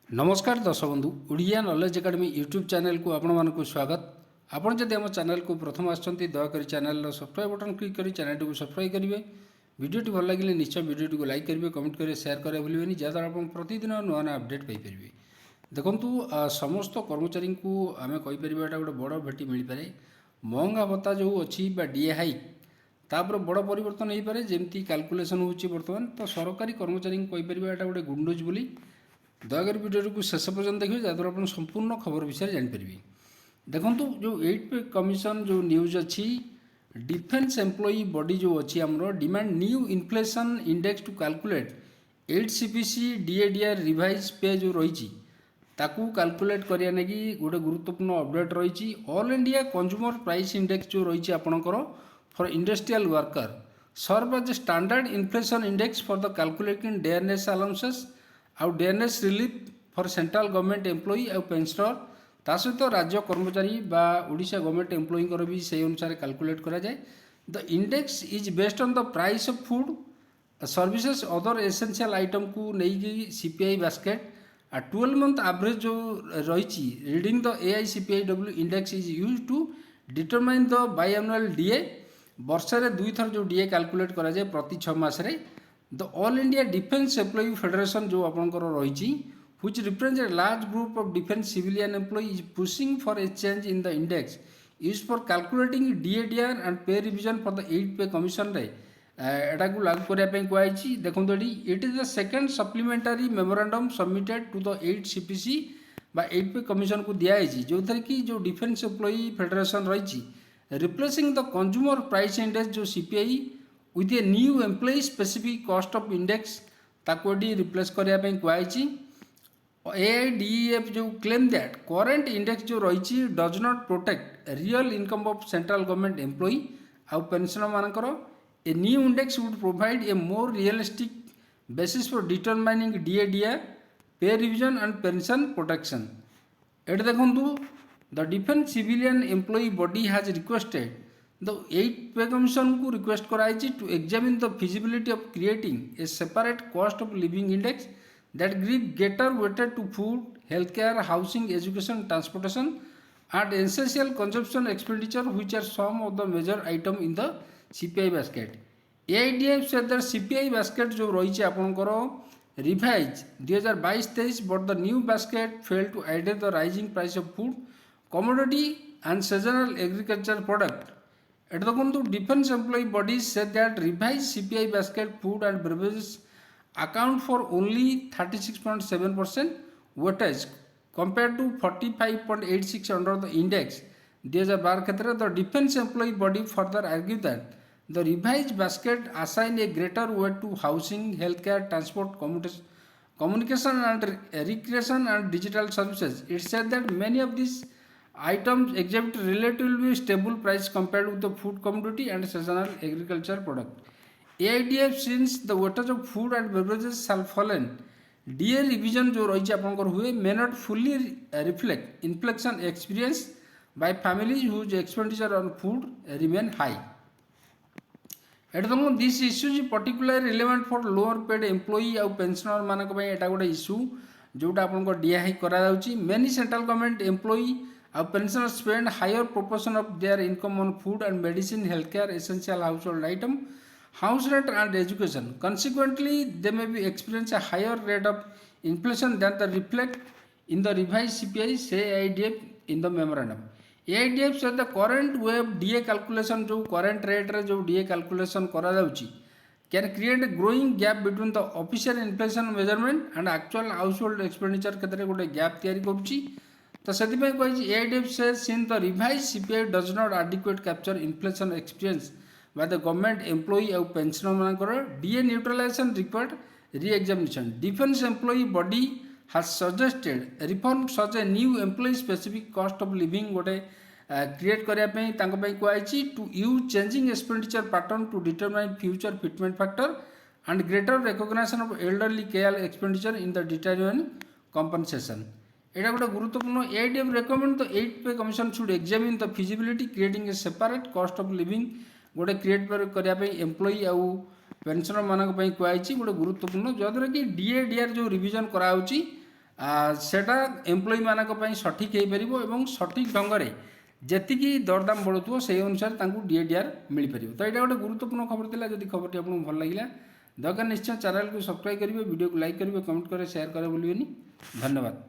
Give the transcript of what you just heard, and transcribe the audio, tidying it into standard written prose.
नमस्कार दर्शक बंधु Odia knowledge academy YouTube channel को आपण मानक स्वागत। आपण जदि आम चैनल को प्रथम आछंती दयाकोरी चैनल सब्सक्राइब बटन क्लिक करी चैनल को सब्सक्राइब करेंगे। वीडियो भल लगे निश्चय वीडियो को लाइक करेंगे, कमेंट करेंगे, शेयर करें भूलें जहाँद्वारा आप प्रतिदिन नुआ नुआ अपडेट पाइपर। देखु समस्त कर्मचारी को आम कहीपर एटा गोटे बड़ भेटी मिल पाए। महंगा भत्ता जो अच्छी डीए हाइक तापर बड़ परिवर्तन हो पाए जमी कैलकुलेसन होची बर्तमान। तो सरकारी कर्मचारी कहीपर एटा गोटे गुड न्यूज बोली दयाकोरी वीडियो को शेष पर्यटन देखिए जहाँद्वारा आप संपूर्ण खबर विषय जानीपर। देखो जो 8 पे कमिशन जो न्यूज अच्छी डिफेन्स एम्प्लॉई बॉडी जो अच्छी आमर demand new inflation index to calculate 8 CPC DA DR revise pay जो रही ताकू कैलकुलेट करिया नेगी गोटे गुरुत्वपूर्ण अपडेट रही। All India consumer price index जो रही आपणकर for industrial worker serve as standard inflation index for the calculating dearness allowances आउ dearness relief for central government employee आउ पेंशनर ता सहित राज्य कर्मचारी बा ओडिशा गवर्नमेंट एम्प्लॉई भी से अनुसार कैलकुलेट करा जाए। The index is based on the price of food services other essential item को नहीं सीपीआई बास्केट 12 मंथ एवरेज जो रही reading the AICPIW index is use to determine the biannual DA वर्षे दुई थर जो डीए कैलकुलेट करा जाए प्रति 6 मासरे। The all India defence employee federation जो आपंकर रही which represents a large group of defense civilian employees is pushing for a change in the index used for calculating DADR and pay revision for the 8 pay commission रे एटा को लागू करिया पे कहैछि। देखंतु एटी it is the second supplementary memorandum submitted to the 8 CPC बा 8 पे कमिशन को दिया है जो थर कि जो डिफेन्स एम्प्लॉई फेडरेशन रही replacing the consumer price index जो CPI with a new employee specific cost of index ताको रिप्लेस करिया पे कहैछि। AIDEF जो claim that current index जो रही does not protect real income of central government employee आउ pensioner मानकर a new index would provide a more realistic basis for determining DADR pay revision and pension protection। एट देखु the defense civilian employee body has requested the 8 pay commission को request कराई to examine the feasibility of creating a separate cost of living index that give greater weighted to food, healthcare, housing, education, transportation and essential consumption expenditure which are some of the major item in the CPI basket। AIDF said that CPI basket जो रही आपंकर revise 2022-23 but the new basket failed to address the rising price of food, commodity and seasonal agricultural product। एट देखो defence employee bodies said that revised CPI basket food and beverages account for only 36.7% weightage compared to 45.86 under the index 2012 क्षेत्र। The defense employee body further argued that the revised basket assign a greater weight to housing, healthcare, transport, communication and recreation and digital services। It said that many of these items exhibit relatively stable price compared with the food commodity and seasonal agricultural product। AIDF since the weightage of food and beverages shall fallen DA revision जो रही आपंकर हुए may not fully reflect inflation experience by families whose expenditure on food remain high। एट देखो this issue is particular relevant for lower paid employee आउ pensioner मानक पई एटा गोटे इश्यू जोटा आपंकर डीए हाइक करा जाउची। मेनी सेंट्रल गवर्नमेंट एम्प्लॉई आउ pensioner spend higher proportion of their income on food and medicine, health care, essential household item, house rent and education। Consequently, they may be experience a higher rate of inflation than the reflect in the revised CPI, say AIDF in the memorandum। AIDF said the current way of DA calculation जो current rate रे जो DA calculation करा जाउची can create a growing gap between the official inflation measurement and actual household expenditure क्षेत्र गोटे gap तैयारी करूची। तो सेतिपय कहि AIDF says since the revised CPI does not adequate capture inflation experience by the government employee और pensioner मानकर DA neutralization required re-examination। Defense employee body has suggested reform such a new employee specific cost of living गोटे create करिया पे तांको पे कहैछि to use changing expenditure pattern to determine future fitment factor and greater recognition of elderly care expenditure in the determining compensation। एटा गोटे गुरुत्वपूर्ण AIDF recommend the 8 pay commission should examine the feasibility creating a separate cost of living गोटे create करने employee आउ pensioner मानक कही गोटे गुरुत्वपूर्ण जहाँद्वारा कि DADR जो revision कराऊँच सेटा एम्प्लॉय मानक पई सठिक हो पारिबो एवं सठिक ढंग रे जेतिकी दरदाम बढ़ुथो से अनुसार तांकू डीएडीआर मिल पारिबो। तो यहाँ गोटे गुरुत्वपूर्ण खबर थिला। जदि खबरटी आपको भल लगिला दरकार निश्चय चैनल को सब्सक्राइब करेंगे, वीडियो को लाइक करेंगे, कमेंट करेंगे, शेयर करेंगे भूलिएनि। धन्यवाद।